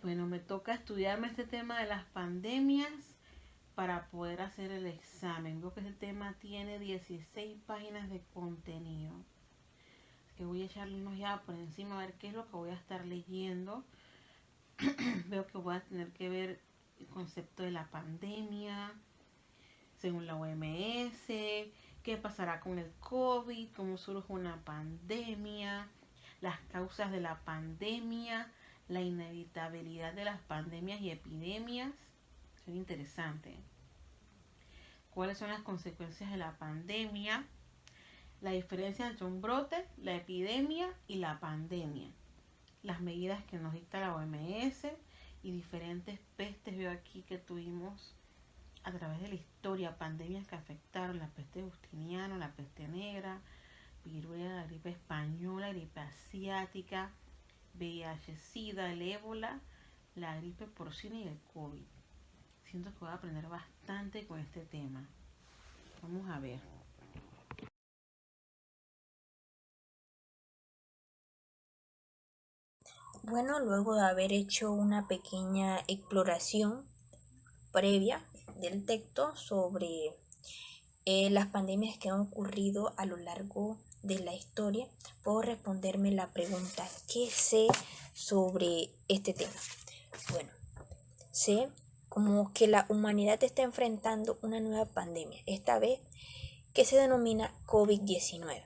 Bueno, me toca estudiarme este tema de las pandemias para poder hacer el examen. Veo que este tema tiene 16 páginas de contenido. Así que voy a echarle ya por encima a ver qué es lo que voy a estar leyendo. Veo que voy a tener que ver el concepto de la pandemia, según la OMS, qué pasará con el COVID, cómo surge una pandemia, las causas de la pandemia, la inevitabilidad de las pandemias y epidemias. Es interesante. ¿Cuáles son las consecuencias de la pandemia? La diferencia entre un brote, la epidemia y la pandemia. Las medidas que nos dicta la OMS y diferentes pestes veo aquí que tuvimos a través de la historia, pandemias que afectaron: la peste Justiniano, la peste negra, viruela, la gripe española, gripe asiática, VIH, SIDA, el ébola, la gripe porcina y el COVID. Siento que voy a aprender bastante con este tema. Vamos a ver. Bueno, luego de haber hecho una pequeña exploración previa del texto sobre las pandemias que han ocurrido a lo largo de la historia, puedo responderme la pregunta: ¿qué sé sobre este tema? Bueno, sé como que la humanidad está enfrentando una nueva pandemia, esta vez que se denomina COVID-19,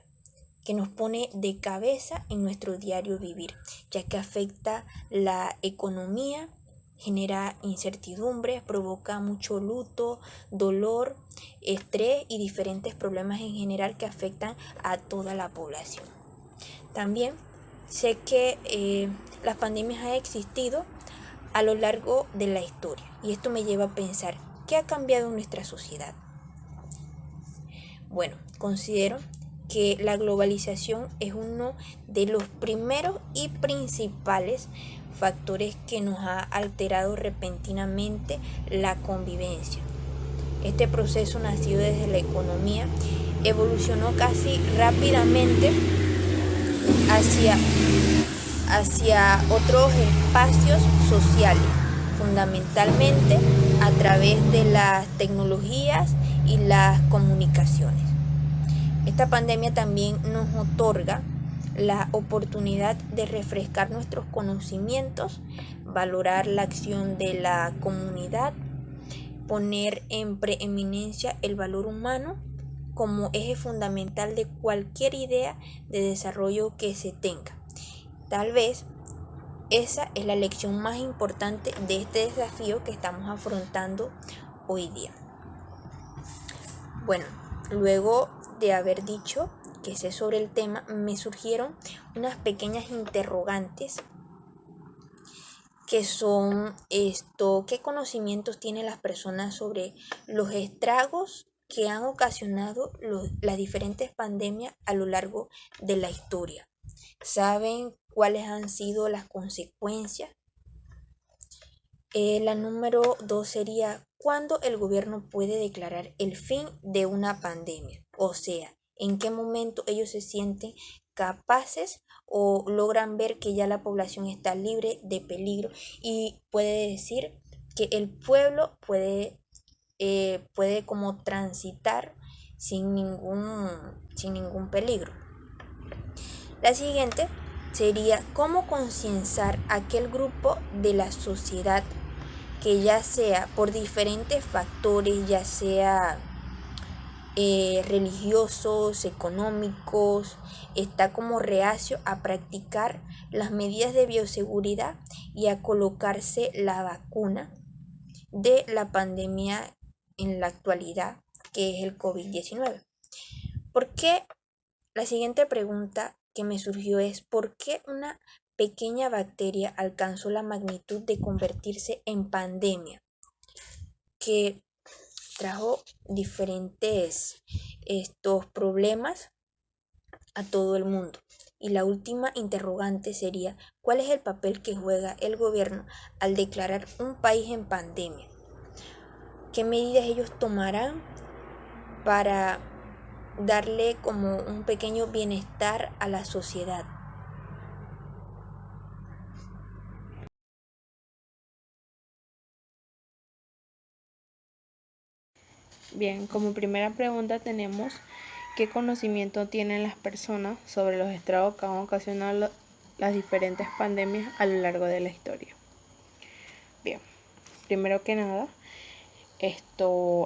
que nos pone de cabeza en nuestro diario vivir, ya que afecta la economía, genera incertidumbre, provoca mucho luto, dolor, estrés y diferentes problemas en general que afectan a toda la población. También sé que las pandemias han existido a lo largo de la historia, y esto me lleva a pensar: ¿qué ha cambiado en nuestra sociedad? Bueno, considero que la globalización es uno de los primeros y principales factores que nos ha alterado repentinamente la convivencia. Este proceso, nacido desde la economía, evolucionó casi rápidamente hacia otros espacios sociales, fundamentalmente a través de las tecnologías y las comunicaciones. Esta pandemia también nos otorga la oportunidad de refrescar nuestros conocimientos, valorar la acción de la comunidad, poner en preeminencia el valor humano como eje fundamental de cualquier idea de desarrollo que se tenga. Tal vez esa es la lección más importante de este desafío que estamos afrontando hoy día. Bueno, luego de haber dicho que sé sobre el tema, me surgieron unas pequeñas interrogantes que son ¿qué conocimientos tienen las personas sobre los estragos que han ocasionado las diferentes pandemias a lo largo de la historia? ¿Saben cuáles han sido las consecuencias? La número 2 sería: ¿cuándo el gobierno puede declarar el fin de una pandemia? O sea, ¿en qué momento ellos se sienten capaces o logran ver que ya la población está libre de peligro y puede decir que el pueblo puede como transitar sin ningún peligro? La siguiente sería: ¿cómo concienciar a aquel grupo de la sociedad que, ya sea por diferentes factores, ya sea religiosos, económicos, está como reacio a practicar las medidas de bioseguridad y a colocarse la vacuna de la pandemia en la actualidad, que es el COVID-19? ¿Por qué? La siguiente pregunta que me surgió es: ¿por qué una pequeña bacteria alcanzó la magnitud de convertirse en pandemia, que trajo diferentes estos problemas a todo el mundo? Y la última interrogante sería: ¿cuál es el papel que juega el gobierno al declarar un país en pandemia? ¿Qué medidas ellos tomarán para darle como un pequeño bienestar a la sociedad? Bien, como primera pregunta tenemos ¿qué conocimiento tienen las personas sobre los estragos que han ocasionado las diferentes pandemias a lo largo de la historia? Bien, primero que nada,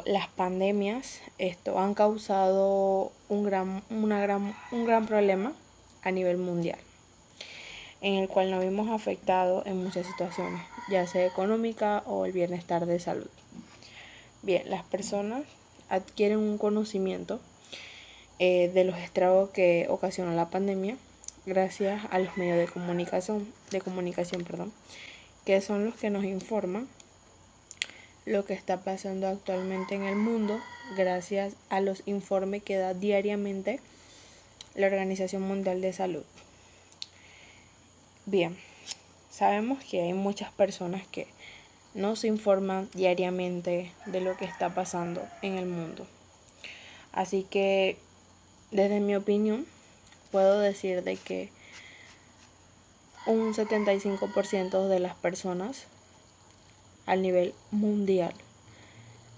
las pandemias han causado un gran problema a nivel mundial, en el cual nos vimos afectados en muchas situaciones, ya sea económica o el bienestar de salud. Bien, las personas adquieren un conocimiento de los estragos que ocasionó la pandemia gracias a los medios de comunicación, que son los que nos informan lo que está pasando actualmente en el mundo gracias a los informes que da diariamente la Organización Mundial de Salud. Bien, sabemos que hay muchas personas que no se informan diariamente de lo que está pasando en el mundo. Así que, desde mi opinión, puedo decir de que un 75% de las personas a nivel mundial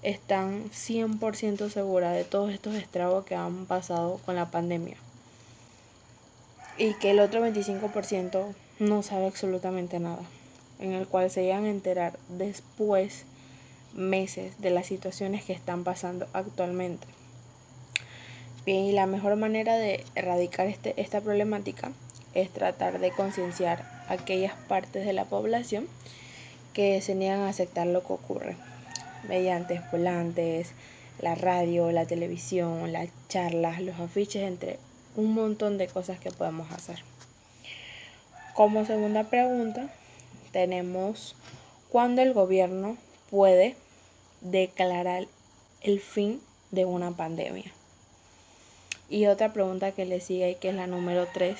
están 100% seguras de todos estos estragos que han pasado con la pandemia. Y que el otro 25% no sabe absolutamente nada, en el cual se llegan a enterar después, meses, de las situaciones que están pasando actualmente. Bien, y la mejor manera de erradicar esta problemática es tratar de concienciar a aquellas partes de la población que se niegan a aceptar lo que ocurre, mediante volantes, la radio, la televisión, las charlas, los afiches, entre un montón de cosas que podemos hacer. Como segunda pregunta, tenemos ¿cuándo el gobierno puede declarar el fin de una pandemia? Y otra pregunta que le sigue, y que es la número 3,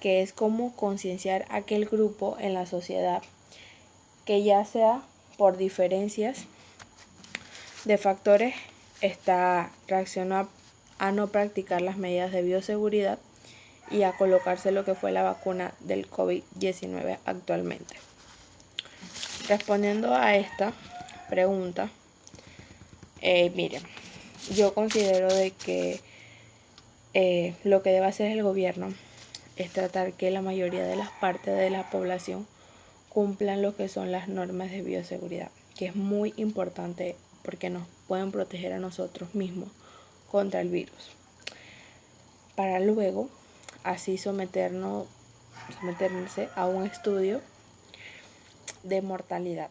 que es cómo concienciar a aquel grupo en la sociedad que, ya sea por diferencias de factores, reaccionó a no practicar las medidas de bioseguridad y a colocarse lo que fue la vacuna del COVID-19 actualmente. Respondiendo a esta pregunta, miren, yo considero de que lo que debe hacer el gobierno es tratar que la mayoría de las partes de la población cumplan lo que son las normas de bioseguridad, que es muy importante porque nos pueden proteger a nosotros mismos contra el virus, para luego así someterse a un estudio de mortalidad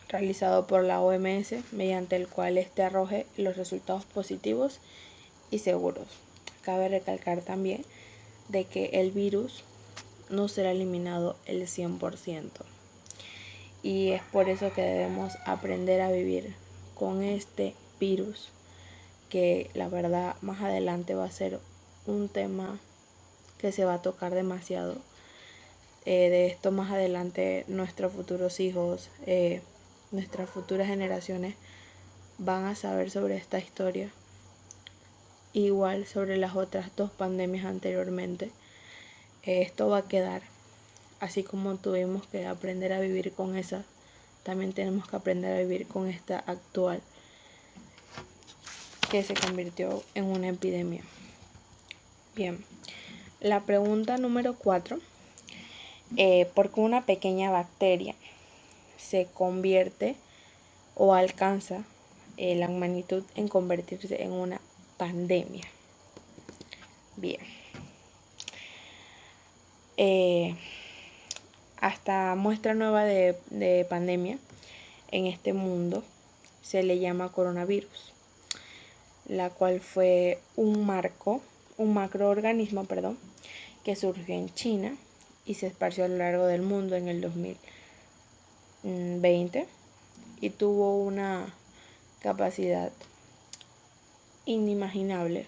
realizado por la OMS, mediante el cual arroje los resultados positivos y seguros. Cabe recalcar también de que el virus no será eliminado el 100%. Y es por eso que debemos aprender a vivir con este virus, que la verdad más adelante va a ser un tema que se va a tocar demasiado. De esto más adelante nuestros futuros hijos, nuestras futuras generaciones van a saber sobre esta historia. Igual sobre las otras 2 pandemias anteriormente. Esto va a quedar. Así como tuvimos que aprender a vivir con esa, también tenemos que aprender a vivir con esta actual, que se convirtió en una epidemia. Bien, la pregunta número 4, ¿por qué una pequeña bacteria se convierte o alcanza la magnitud en convertirse en una pandemia? Bien, hasta muestra nueva de pandemia en este mundo se le llama coronavirus, la cual fue un macroorganismo, que surgió en China y se esparció a lo largo del mundo en el 2020 y tuvo una capacidad inimaginable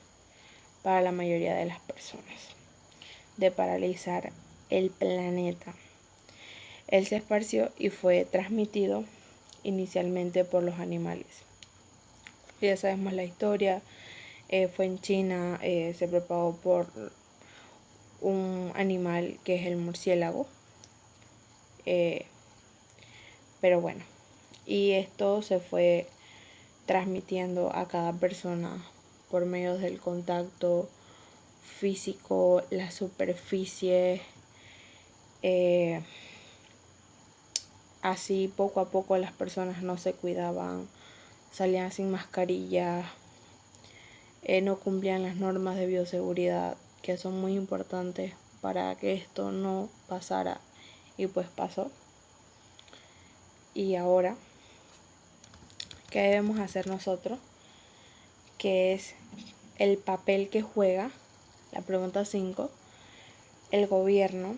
para la mayoría de las personas de paralizar el planeta. Él se esparció y fue transmitido inicialmente por los animales. Ya sabemos la historia, fue en China, se propagó por un animal que es el murciélago. Pero bueno, y esto se fue transmitiendo a cada persona por medio del contacto físico, la superficie. Así poco a poco las personas no se cuidaban, salían sin mascarilla, no cumplían las normas de bioseguridad, que son muy importantes para que esto no pasara, y pues pasó. Y ahora, ¿qué debemos hacer nosotros? Que es el papel que juega, la pregunta 5, el gobierno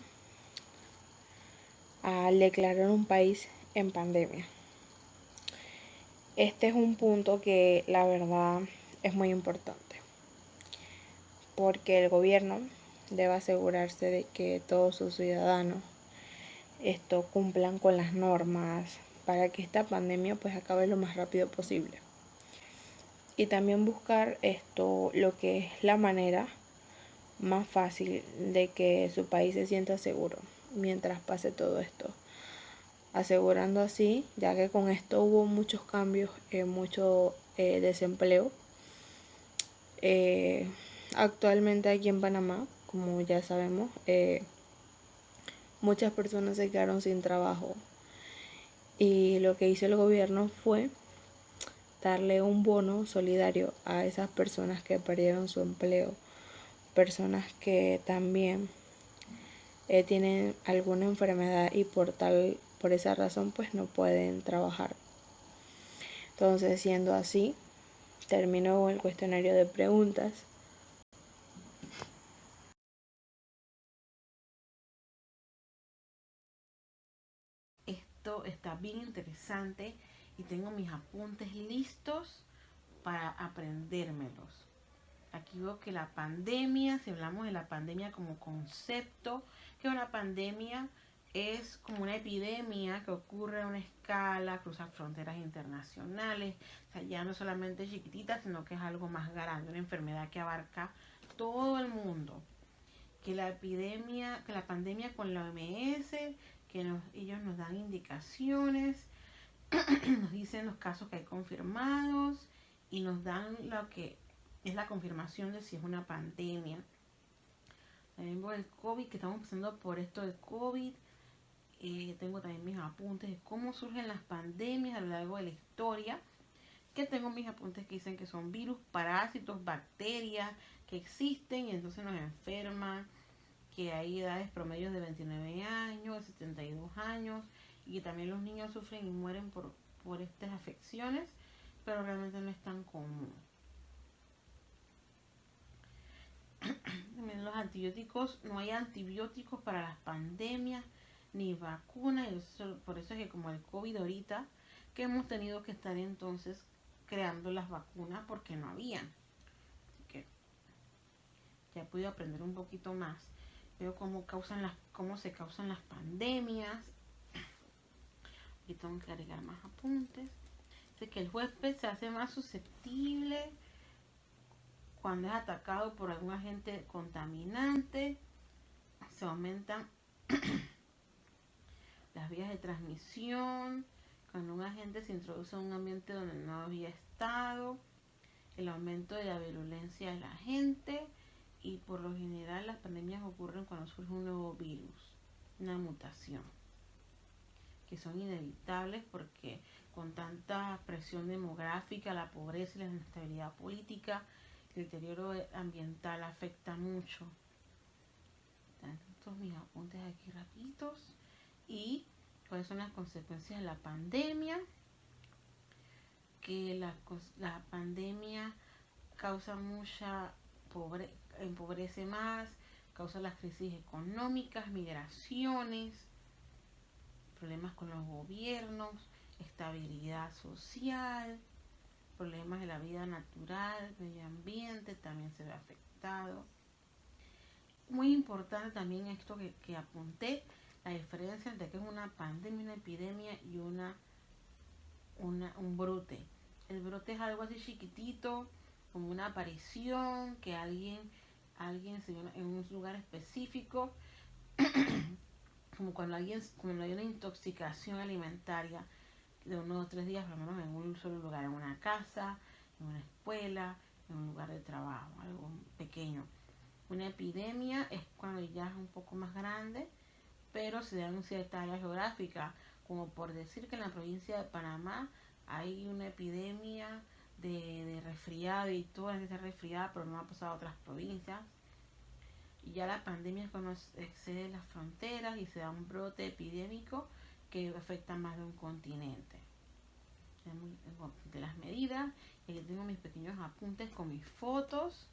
al declarar un país en pandemia. Este es un punto que la verdad es muy importante, porque el gobierno debe asegurarse de que todos sus ciudadanos cumplan con las normas para que esta pandemia pues acabe lo más rápido posible. Y también buscar lo que es la manera más fácil de que su país se sienta seguro mientras pase todo esto, asegurando así, ya que con esto hubo muchos cambios, mucho desempleo. Actualmente aquí en Panamá, como ya sabemos, muchas personas se quedaron sin trabajo, y lo que hizo el gobierno fue darle un bono solidario a esas personas que perdieron su empleo, personas que también tienen alguna enfermedad y por esa razón pues no pueden trabajar. Entonces, siendo así, termino el cuestionario de preguntas. Esto está bien interesante y tengo mis apuntes listos para aprendérmelos. Aquí veo que la pandemia, si hablamos de la pandemia como concepto, que una pandemia es como una epidemia que ocurre a una escala, cruza fronteras internacionales, o sea, ya no solamente chiquitita, sino que es algo más grande, una enfermedad que abarca todo el mundo. Que la pandemia con la OMS, ellos nos dan indicaciones, nos dicen los casos que hay confirmados y nos dan lo que es la confirmación de si es una pandemia. También por el COVID, que estamos pasando por esto del COVID. Tengo también mis apuntes de cómo surgen las pandemias a lo largo de la historia. Que tengo mis apuntes que dicen que son virus, parásitos, bacterias que existen y entonces nos enferman. Que hay edades promedios de 29 años, de 72 años, y que también los niños sufren y mueren por estas afecciones, pero realmente no es tan común. Los antibióticos, no hay antibióticos para las pandemias ni vacunas, por eso es que como el COVID ahorita, que hemos tenido que estar entonces creando las vacunas porque no habían. Así que ya he podido aprender un poquito más. Veo cómo se causan las pandemias. Y tengo que agregar más apuntes. Dice que el huésped se hace más susceptible cuando es atacado por algún agente contaminante. Se aumentan las vías de transmisión cuando un agente se introduce en un ambiente donde no había estado. El aumento de la virulencia de la gente. Y por lo general las pandemias ocurren cuando surge un nuevo virus, una mutación, que son inevitables porque con tanta presión demográfica, la pobreza y la inestabilidad política, el deterioro ambiental afecta mucho. Estos mis apuntes aquí rapiditos. Y cuáles son las consecuencias de la pandemia. Que la pandemia causa mucha pobreza, empobrece más, causa las crisis económicas, migraciones, problemas con los gobiernos, estabilidad social, problemas de la vida natural, medio ambiente también se ve afectado. Muy importante también esto que apunté, la diferencia entre que es una pandemia, una epidemia y un brote. El brote es algo así chiquitito, como una aparición, que alguien se ve en un lugar específico, como cuando hay una intoxicación alimentaria. de unos 3 días, por lo menos en un solo lugar, en una casa, en una escuela, en un lugar de trabajo, algo pequeño. Una epidemia es cuando ya es un poco más grande, pero se da en cierta área geográfica, como por decir que en la provincia de Panamá hay una epidemia de resfriado y todo es resfriado, pero no ha pasado a otras provincias. Y ya la pandemia es cuando excede las fronteras y se da un brote epidémico que afecta más de un continente. De las medidas, y aquí tengo mis pequeños apuntes con mis fotos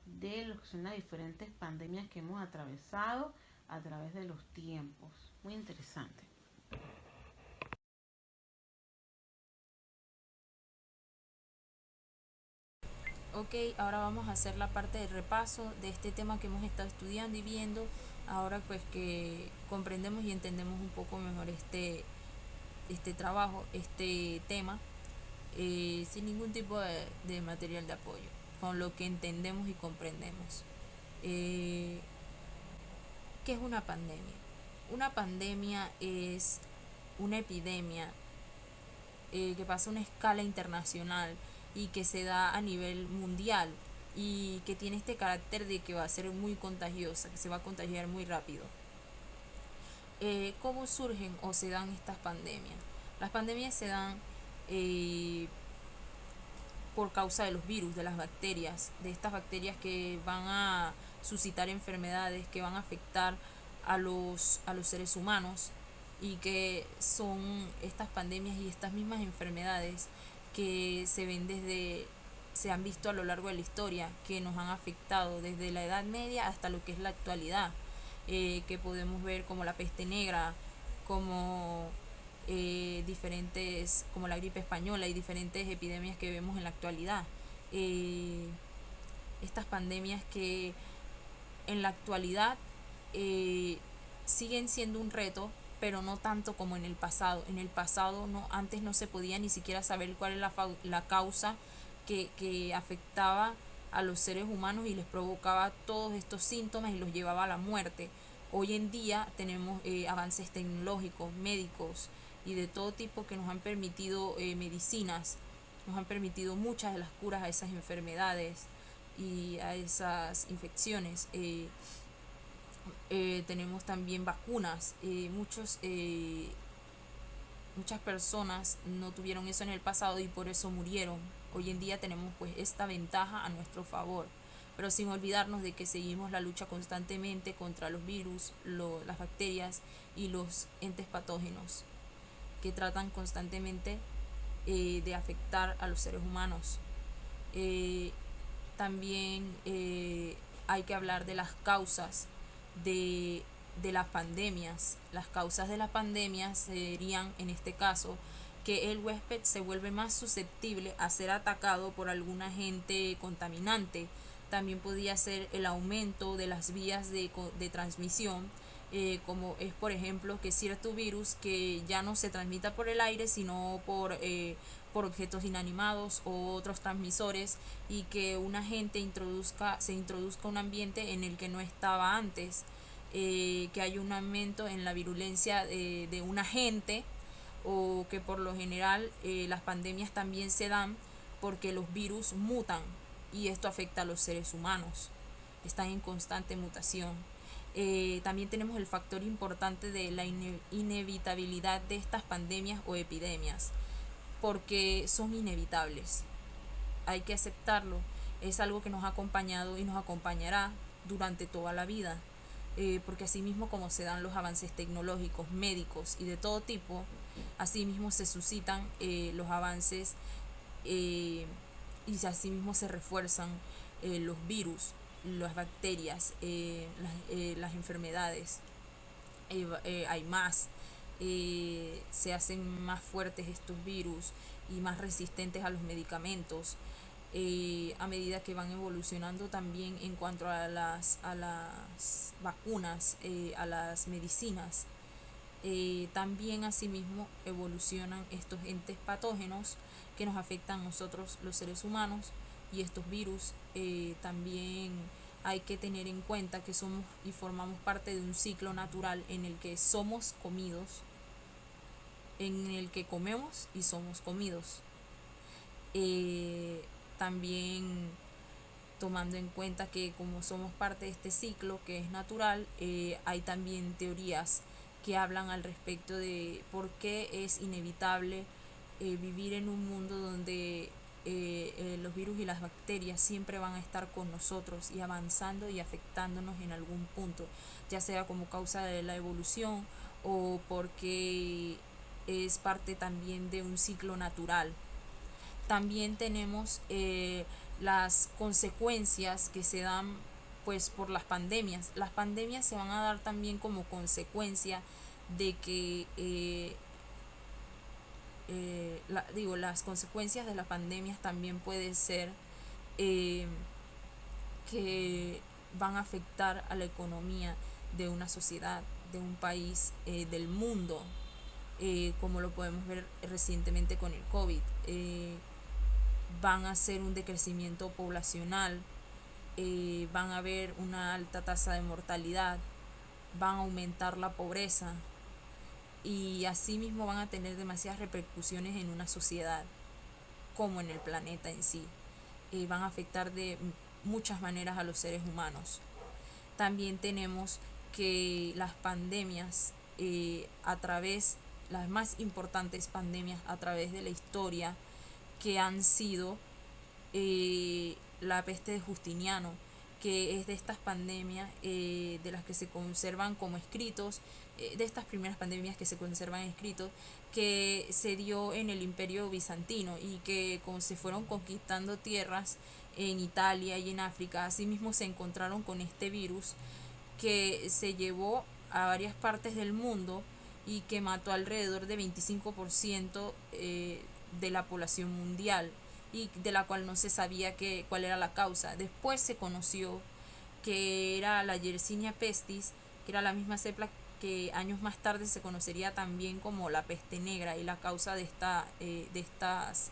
de lo que son las diferentes pandemias que hemos atravesado a través de los tiempos. Muy interesante. Ok, ahora vamos a hacer la parte de repaso de este tema que hemos estado estudiando y viendo. Ahora pues que comprendemos y entendemos un poco mejor este trabajo, este tema, sin ningún tipo de material de apoyo, con lo que entendemos y comprendemos. Eh, ¿Qué es una pandemia? Una pandemia es una epidemia que pasa a una escala internacional y que se da a nivel mundial y que tiene este carácter de que va a ser muy contagiosa, que se va a contagiar muy rápido. ¿Cómo surgen o se dan estas pandemias? Las pandemias se dan eh, por causa de los virus, de las bacterias, de estas bacterias que van a suscitar enfermedades, que van a afectar a los seres humanos, y que son estas pandemias y estas mismas enfermedades que se han visto a lo largo de la historia, que nos han afectado desde la Edad Media hasta lo que es la actualidad, que podemos ver como la peste negra, como diferentes, como la gripe española y diferentes epidemias que vemos en la actualidad. Eh, Estas pandemias que en la actualidad eh, siguen siendo un reto, pero no tanto como en el pasado. En el pasado no, antes no se podía ni siquiera saber cuál es la causa que afectaba a los seres humanos y les provocaba todos estos síntomas y los llevaba a la muerte. Hoy en día tenemos avances tecnológicos, médicos y de todo tipo que nos han permitido medicinas, nos han permitido muchas de las curas a esas enfermedades y a esas infecciones. Tenemos también vacunas. Muchas personas no tuvieron eso en el pasado y por eso murieron. Hoy en día tenemos pues esta ventaja a nuestro favor, pero sin olvidarnos de que seguimos la lucha constantemente contra los virus, las bacterias y los entes patógenos que tratan constantemente de afectar a los seres humanos. Eh, También hay que hablar de las causas de, de las pandemias. Las causas de las pandemias serían, en este caso, que el huésped se vuelve más susceptible a ser atacado por algún agente contaminante. También podría ser el aumento de las vías de transmisión, como es por ejemplo que cierto virus que ya no se transmita por el aire sino por objetos inanimados o otros transmisores, y que un agente se introduzca a un ambiente en el que no estaba antes, que hay un aumento en la virulencia de un agente, o que por lo general las pandemias también se dan porque los virus mutan y esto afecta a los seres humanos, están en constante mutación. También tenemos el factor importante de la inevitabilidad de estas pandemias o epidemias, porque son inevitables, hay que aceptarlo, es algo que nos ha acompañado y nos acompañará durante toda la vida, porque así mismo como se dan los avances tecnológicos, médicos y de todo tipo, así mismo se suscitan los avances y así mismo se refuerzan los virus, las bacterias, las enfermedades. Hay más, se hacen más fuertes estos virus y más resistentes a los medicamentos, a medida que van evolucionando también en cuanto a las vacunas, a las medicinas. También asimismo evolucionan estos entes patógenos que nos afectan a nosotros los seres humanos, y estos virus también hay que tener en cuenta que somos y formamos parte de un ciclo natural en el que somos comidos en el que comemos y somos comidos. También tomando en cuenta que como somos parte de este ciclo que es natural, hay también teorías que hablan al respecto de por qué es inevitable vivir en un mundo donde los virus y las bacterias siempre van a estar con nosotros y avanzando y afectándonos en algún punto, ya sea como causa de la evolución o porque es parte también de un ciclo natural. También tenemos las consecuencias que se dan pues por las pandemias. Las pandemias se van a dar también como consecuencia de que las consecuencias de las pandemias también puede ser eh, que van a afectar a la economía de una sociedad, de un país, del mundo, como lo podemos ver recientemente con el COVID. Van a ser un decrecimiento poblacional, van a haber una alta tasa de mortalidad, van a aumentar la pobreza y asimismo van a tener demasiadas repercusiones en una sociedad como en el planeta en sí. Van a afectar de muchas maneras a los seres humanos. También tenemos que las pandemias, las más importantes pandemias a través de la historia, que han sido la peste de Justiniano, que es de estas pandemias de las que se conservan como escritos, de estas primeras pandemias que se conservan escritos, que se dio en el Imperio Bizantino y que como se fueron conquistando tierras en Italia y en África, asimismo se encontraron con este virus que se llevó a varias partes del mundo y que mató alrededor de 25% de la población mundial y de la cual no se sabía cuál era la causa. Después se conoció que era la Yersinia pestis, que era la misma cepa que años más tarde se conocería también como la peste negra y la causa de estas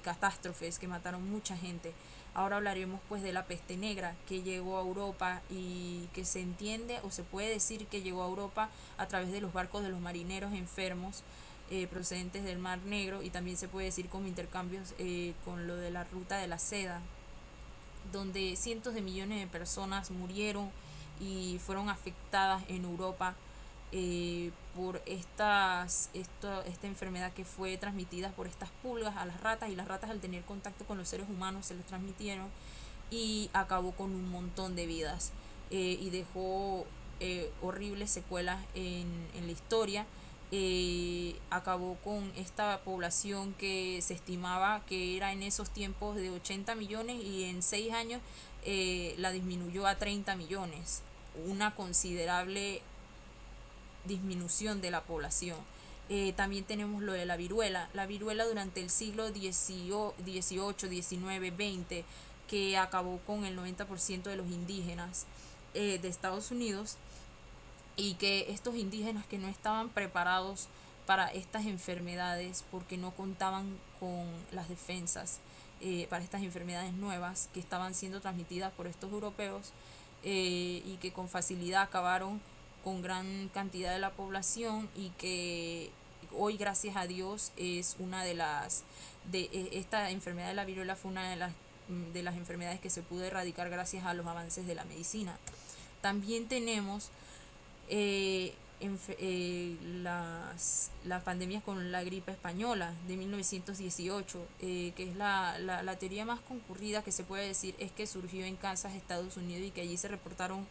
catástrofes que mataron mucha gente. Ahora hablaremos pues de la peste negra que llegó a Europa y que se entiende o se puede decir que llegó a Europa a través de los barcos de los marineros enfermos procedentes del Mar Negro, y también se puede decir como intercambios con lo de la ruta de la seda, donde cientos de millones de personas murieron y fueron afectadas en Europa por esta enfermedad que fue transmitida por estas pulgas a las ratas, y las ratas al tener contacto con los seres humanos se los transmitieron y acabó con un montón de vidas y dejó horribles secuelas en la historia. Acabó con esta población que se estimaba que era en esos tiempos de 80 millones y en 6 años la disminuyó a 30 millones, una considerable disminución de la población. También tenemos lo de la viruela. La viruela durante el siglo XVIII, XIX, XX, que acabó con el 90% de los indígenas de Estados Unidos, y que estos indígenas que no estaban preparados para estas enfermedades porque no contaban con las defensas para estas enfermedades nuevas que estaban siendo transmitidas por estos europeos, y que con facilidad acabaron con gran cantidad de la población, y que hoy gracias a Dios es una de las esta enfermedad de la viruela fue una de las enfermedades que se pudo erradicar gracias a los avances de la medicina. También tenemos las pandemias con la gripe española de 1918, que es la teoría más concurrida que se puede decir, es que surgió en Kansas, Estados Unidos, y que allí se reportaron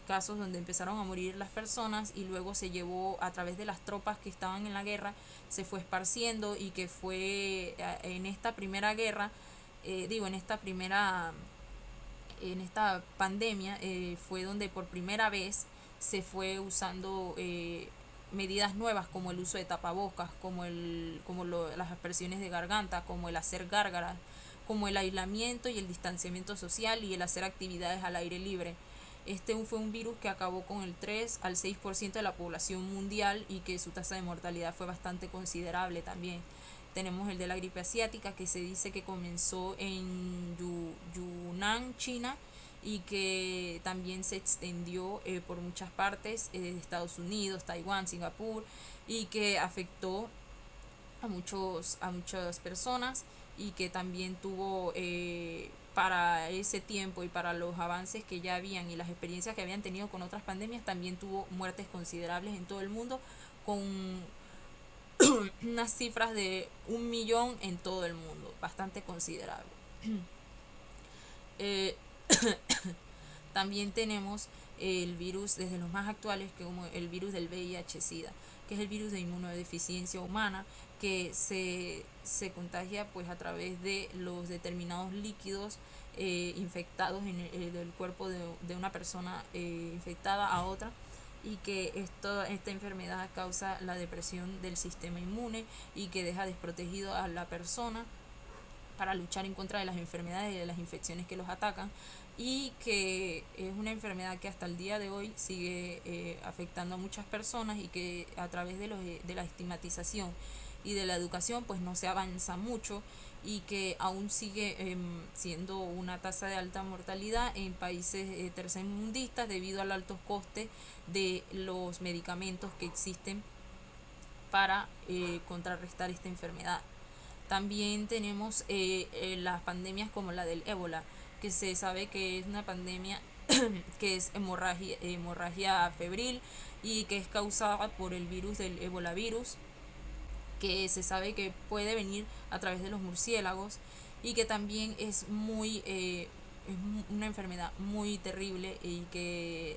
casos donde empezaron a morir las personas y luego se llevó a través de las tropas que estaban en la guerra, se fue esparciendo, y que fue en esta primera guerra, en esta pandemia fue donde por primera vez se fue usando medidas nuevas como el uso de tapabocas, como las aspersiones de garganta, como el hacer gárgaras, como el aislamiento y el distanciamiento social y el hacer actividades al aire libre. Este fue un virus que acabó con el 3 al 6% de la población mundial y que su tasa de mortalidad fue bastante considerable también. Tenemos el de la gripe asiática, que se dice que comenzó en Yunnan, China, y que también se extendió por muchas partes, Estados Unidos, Taiwán, Singapur, y que afectó a muchas personas, y que también tuvo para ese tiempo y para los avances que ya habían y las experiencias que habían tenido con otras pandemias, también tuvo muertes considerables en todo el mundo, con unas cifras de 1 millón en todo el mundo, bastante considerable. Eh, También tenemos el virus desde los más actuales, que como el virus del VIH-Sida, que es el virus de inmunodeficiencia humana, que se contagia pues a través de los determinados líquidos infectados en del cuerpo de una persona infectada a otra, y que esta enfermedad causa la depresión del sistema inmune y que deja desprotegido a la persona para luchar en contra de las enfermedades y de las infecciones que los atacan, y que es una enfermedad que hasta el día de hoy sigue afectando a muchas personas, y que a través de la estigmatización y de la educación pues no se avanza mucho, y que aún sigue siendo una tasa de alta mortalidad en países tercermundistas debido al alto coste de los medicamentos que existen para contrarrestar esta enfermedad. También tenemos las pandemias como la del ébola, que se sabe que es una pandemia que es hemorragia febril, y que es causada por el virus del ébola virus, que se sabe que puede venir a través de los murciélagos, y que también es una enfermedad muy terrible, y que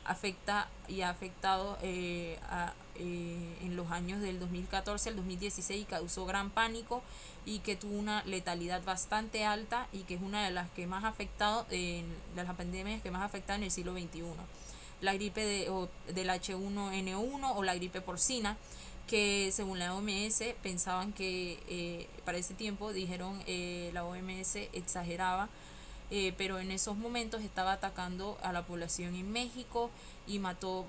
afecta y ha afectado en los años del 2014 al 2016, y causó gran pánico, y que tuvo una letalidad bastante alta, y que es una de las que más ha afectado, de las pandemias que más ha afectado en el siglo XXI. La gripe del H1N1 o la gripe porcina, que según la OMS pensaban que para ese tiempo dijeron, la OMS exageraba, pero en esos momentos estaba atacando a la población en México y mató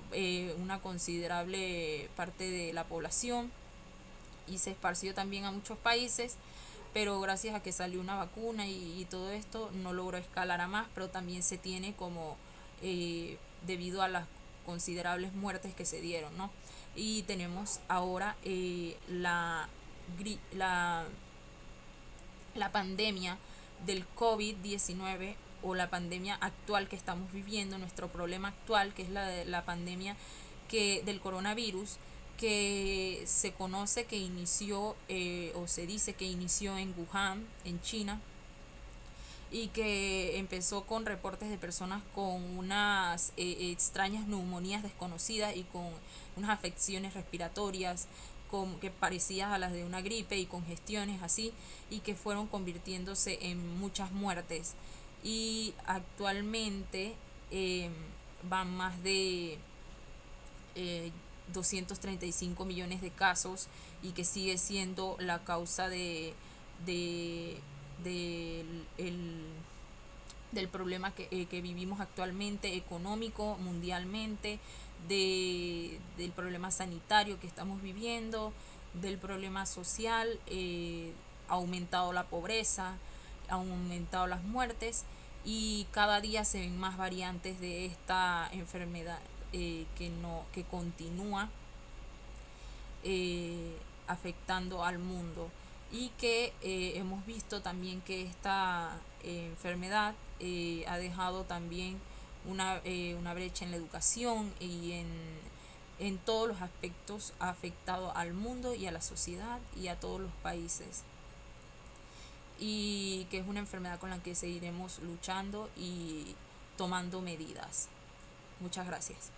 una considerable parte de la población, y se esparció también a muchos países, pero gracias a que salió una vacuna y todo esto no logró escalar a más, pero también se tiene como debido a las considerables muertes que se dieron, ¿no? Y tenemos ahora la pandemia del COVID-19, o la pandemia actual que estamos viviendo, nuestro problema actual, que es la pandemia del coronavirus, que se conoce que inició, o se dice que inició en Wuhan, en China, y que empezó con reportes de personas con unas extrañas neumonías desconocidas y con unas afecciones respiratorias que parecían a las de una gripe, y congestiones así, y que fueron convirtiéndose en muchas muertes. Y actualmente van más de 235 millones de casos, y que sigue siendo la causa del problema que vivimos actualmente, económico, mundialmente, del problema sanitario que estamos viviendo, del problema social. Ha aumentado la pobreza, ha aumentado las muertes, y cada día se ven más variantes de esta enfermedad que continúa afectando al mundo, y que hemos visto también que esta enfermedad ha dejado también una brecha en la educación, y en todos los aspectos ha afectado al mundo y a la sociedad y a todos los países, y que es una enfermedad con la que seguiremos luchando y tomando medidas. Muchas gracias.